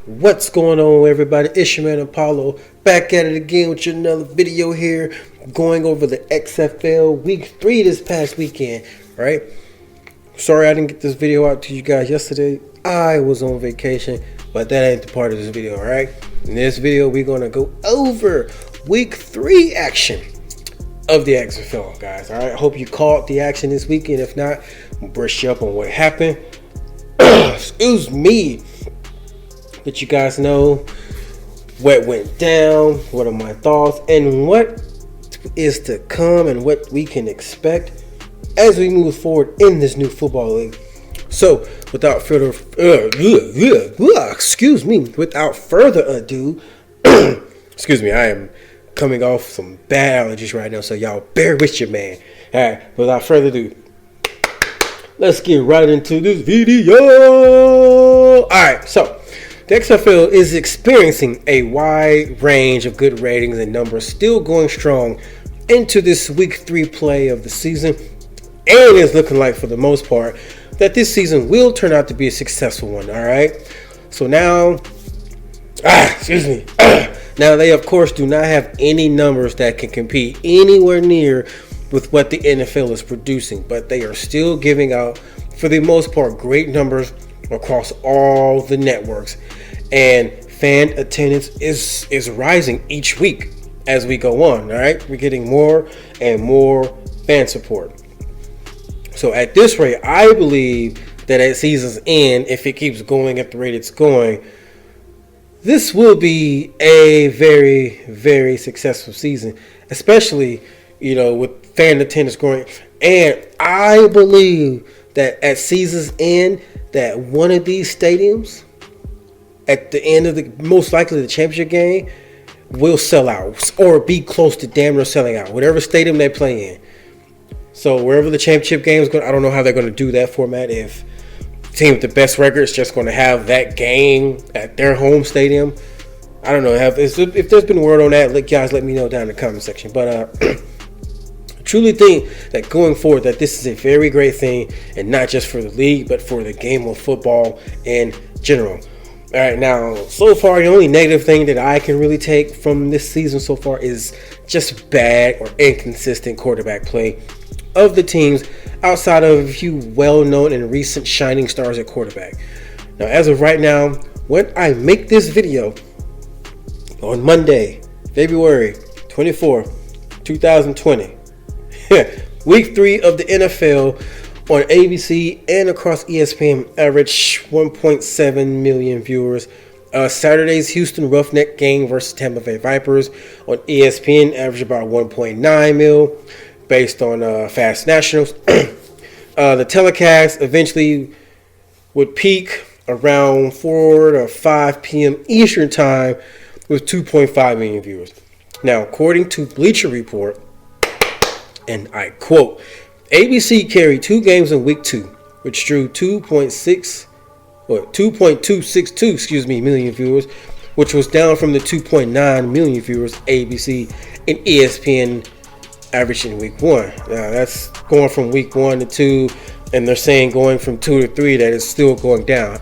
What's going on, everybody? It's your man Apollo, back at it again with another video here, going over the XFL Week 3 this past weekend, right? Sorry I didn't get this video out to you guys yesterday. I was on vacation, but that ain't the part of this video, alright? In this video, we're going to go over Week 3 action of the XFL, guys, alright? I hope you caught the action this weekend. If not, I'll brush you up on what happened. Excuse me. Let you guys know what went down, what are my thoughts, and what is to come, and what we can expect as we move forward in this new football league. So, without further ado, excuse me, I am coming off some bad allergies right now, so y'all bear with your man. All right, without further ado, let's get right into this video. All right, so the XFL is experiencing a wide range of good ratings and numbers, still going strong into this Week 3 play of the season, and it's looking like, for the most part, that this season will turn out to be a successful one. All right, so now, now they of course do not have any numbers that can compete anywhere near with what the NFL is producing, but they are still giving out, for the most part, great numbers across all the networks, and fan attendance is rising each week as we go on. All right, we're getting more and more fan support. So at this rate, I believe that at season's end, if it keeps going at the rate it's going, this will be a very, very successful season, especially, with fan attendance growing. And I believe that at season's end, that one of these stadiums, at the end of the, most likely the championship game, will sell out or be close to damn near selling out, whatever stadium they play in. So wherever the championship game is going, I don't know how they're going to do that format. If the team with the best record is just going to have that game at their home stadium, I don't know. If there's been word on that, let me know down in the comment section. But truly think that going forward, that this is a very great thing, and not just for the league, but for the game of football in general. All right, now, so far, the only negative thing that I can really take from this season so far is just bad or inconsistent quarterback play of the teams, outside of a few well-known and recent shining stars at quarterback. Now, as of right now, when I make this video on Monday, February 24th, 2020, Week 3 of the NFL on ABC and across ESPN averaged 1.7 million viewers. Saturday's Houston Roughneck game versus Tampa Bay Vipers on ESPN averaged about 1.9 mil based on Fast Nationals. The telecast eventually would peak around 4 to 5 p.m. Eastern Time with 2.5 million viewers. Now, according to Bleacher Report, and I quote, ABC carried 2 games in Week 2, which drew 2.262 million viewers, which was down from the 2.9 million viewers ABC and ESPN averaged in Week 1. Now, that's going from Week 1 to 2, and they're saying going from 2 to 3 that it's still going down.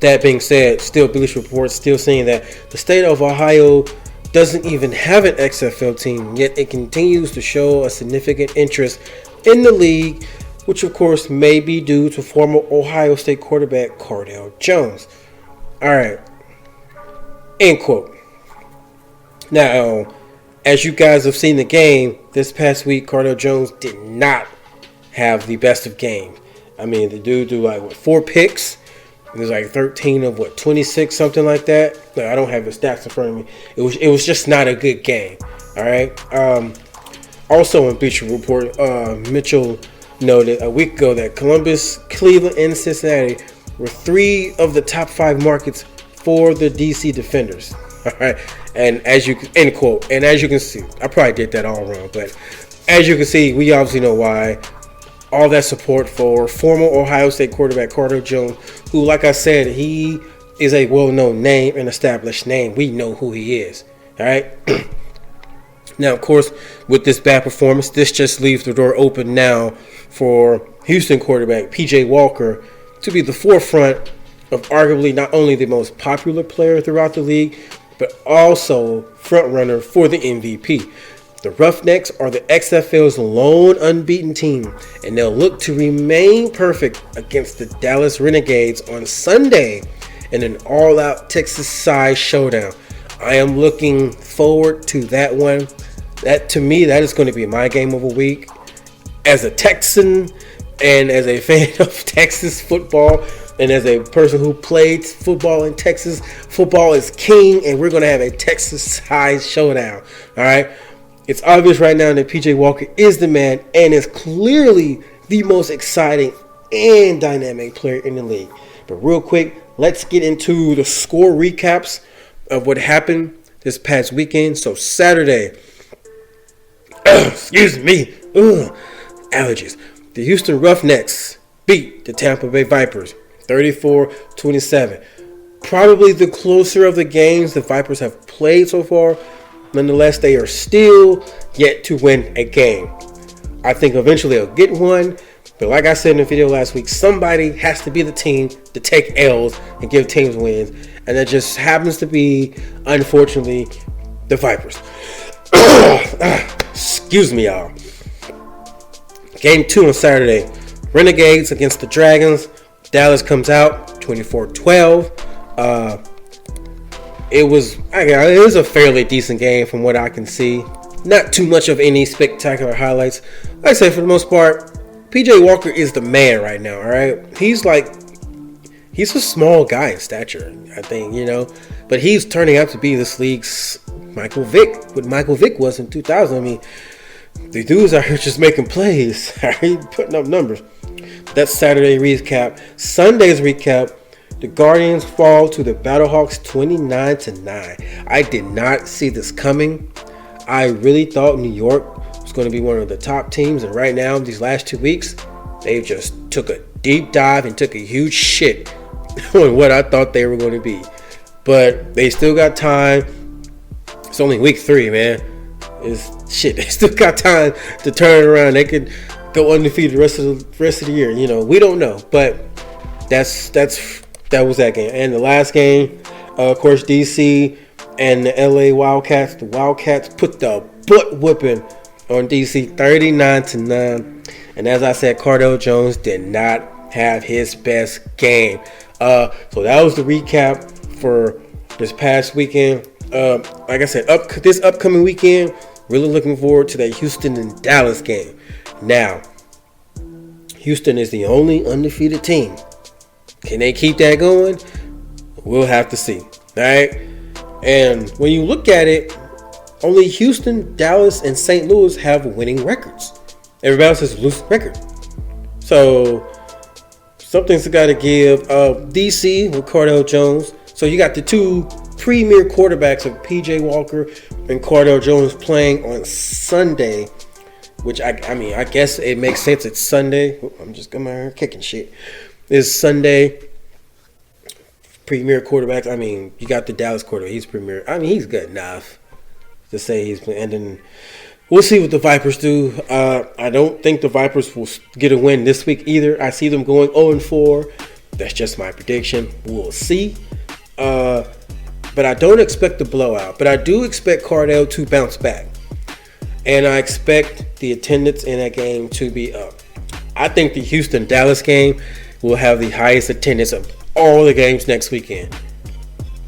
That being said, still Bleacher Report still saying that the state of Ohio doesn't even have an XFL team, yet it continues to show a significant interest in the league, which of course may be due to former Ohio State quarterback Cardale Jones. All right, end quote. Now, as you guys have seen the game this past week, Cardale Jones did not have the best of games. I mean, the dude threw 4 picks. It was 13 of 26, something like that. No, I don't have the stats in front of me. It was just not a good game. All right. Also in Bleacher Report, Mitchell noted a week ago that Columbus, Cleveland, and Cincinnati were 3 of the top 5 markets for the DC Defenders. All right. And as you end quote. And as you can see, I probably did that all wrong, but as you can see, we obviously know why. All that support for former Ohio State quarterback Cardale Jones, who, like I said, he is a well-known name, an established name. We know who he is. All right. Now, of course, with this bad performance, this just leaves the door open now for Houston quarterback P.J. Walker to be the forefront of arguably not only the most popular player throughout the league, but also frontrunner for the MVP. The Roughnecks are the XFL's lone unbeaten team, and they'll look to remain perfect against the Dallas Renegades on Sunday in an all-out Texas-sized showdown. I am looking forward to that one. That, to me, that is going to be my game of the week. As a Texan and as a fan of Texas football, and as a person who played football in Texas, football is king, and we're going to have a Texas-sized showdown. All right? It's obvious right now that PJ Walker is the man and is clearly the most exciting and dynamic player in the league. But real quick, let's get into the score recaps of what happened this past weekend. So Saturday, excuse me, allergies. The Houston Roughnecks beat the Tampa Bay Vipers 34-27. Probably the closer of the games the Vipers have played so far. Nonetheless, they are still yet to win a game. I think eventually they'll get one. But like I said in the video last week, somebody has to be the team to take L's and give teams wins. And that just happens to be, unfortunately, the Vipers. Excuse me, y'all. Game 2 on Saturday. Renegades against the Dragons. Dallas comes out 24-12. It was a fairly decent game from what I can see. Not too much of any spectacular highlights. Like I said, for the most part, PJ Walker is the man right now, all right? He's a small guy in stature, I think, but he's turning out to be this league's Michael Vick, what Michael Vick was in 2000. I mean, the dudes out here just making plays, putting up numbers. That's Saturday recap. Sunday's recap. The Guardians fall to the Battlehawks 29-9. I did not see this coming. I really thought New York was going to be one of the top teams, and right now, these last 2 weeks, they've just took a deep dive and took a huge shit on what I thought they were going to be. But they still got time. It's only week 3, man. They still got time to turn it around. They could go undefeated the rest of the year. We don't know, but that was that game. And the last game, of course, DC and the LA Wildcats. The Wildcats put the butt whipping on DC 39-9. And as I said, Cardell Jones did not have his best game. So that was the recap for this past weekend. Like I said, this upcoming weekend, really looking forward to that Houston and Dallas game. Now, Houston is the only undefeated team. Can they keep that going? We'll have to see. All right. And when you look at it, only Houston, Dallas, and St. Louis have winning records. Everybody else has a losing record. So something's got to give. DC with Cardell Jones. So you got the two premier quarterbacks of PJ Walker and Cardell Jones playing on Sunday. Which I guess it makes sense. It's Sunday. I'm just coming here kicking shit. It's Sunday. Premier quarterbacks. You got the Dallas quarterback. He's premier. He's good enough to say he's been. And then we'll see what the Vipers do. I don't think the Vipers will get a win this week either. I see them going 0-4. That's just my prediction. We'll see. But I don't expect a blowout. But I do expect Cardell to bounce back. And I expect the attendance in that game to be up. I think the Houston-Dallas game will have the highest attendance of all the games next weekend.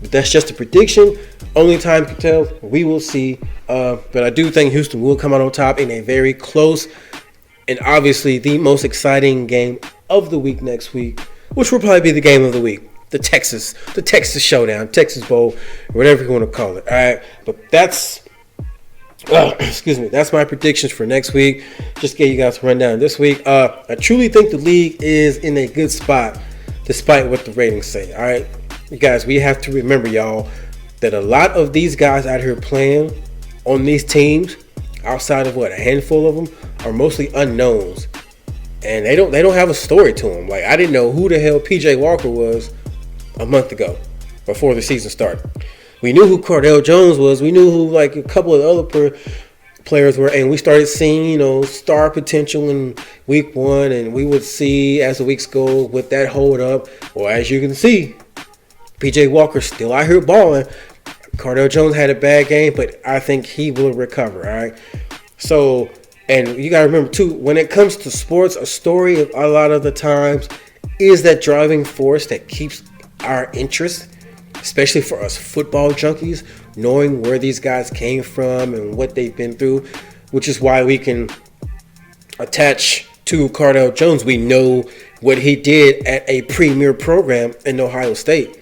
But that's just a prediction. Only time can tell. We will see. But I do think Houston will come out on top in a very close and obviously the most exciting game of the week next week, which will probably be the game of the week. The Texas Showdown, Texas Bowl, whatever you want to call it. All right. But that's my predictions for next week. Just to get you guys a rundown this week. I truly think the league is in a good spot, despite what the ratings say. All right, you guys, we have to remember, y'all, that a lot of these guys out here playing on these teams, outside of a handful of them, are mostly unknowns, and they don't have a story to them. Like, I didn't know who the hell PJ Walker was a month ago, before the season started. We knew who Cardell Jones was. We knew who a couple of other players were, and we started seeing, star potential in week 1, and we would see as the weeks go with that hold up. Well, as you can see, PJ Walker still out here balling. Cardale Jones had a bad game, but I think he will recover. All right. So, and you got to remember too, when it comes to sports, a story a lot of the times is that driving force that keeps our interest, especially for us football junkies, knowing where these guys came from and what they've been through, which is why we can attach to Cardale Jones. We know what he did at a premier program in Ohio State.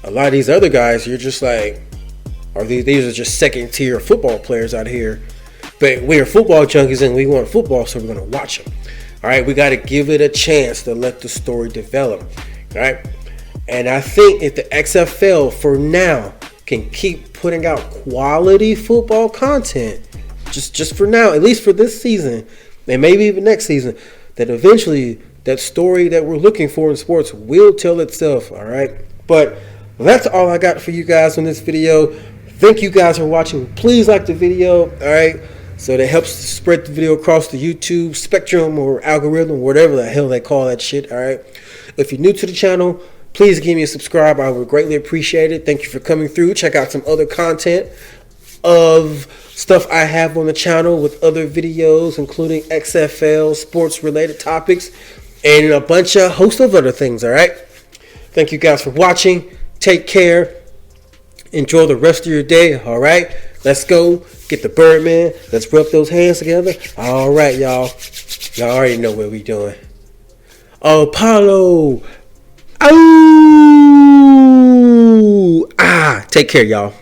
A lot of these other guys, you're just like, these are just second tier football players out here. But we're football junkies and we want football, so we're going to watch them. All right, we got to give it a chance to let the story develop. All right, and I think if the XFL for now can keep putting out quality football content, just for now, at least for this season, and maybe even next season, that eventually that story that we're looking for in sports will tell itself. All right, but that's all I got for you guys on this video. Thank you guys for watching. Please like the video. All right. So that helps spread the video across the YouTube spectrum or algorithm, whatever the hell they call that shit, all right? If you're new to the channel, please give me a subscribe. I would greatly appreciate it. Thank you for coming through. Check out some other content of stuff I have on the channel with other videos, including XFL, sports-related topics, and a bunch of host of other things, all right? Thank you guys for watching. Take care. Enjoy the rest of your day, all right? Let's go get the Birdman. Let's rub those hands together. All right, y'all. Y'all already know what we doing. Apollo. Oh! Take care, y'all.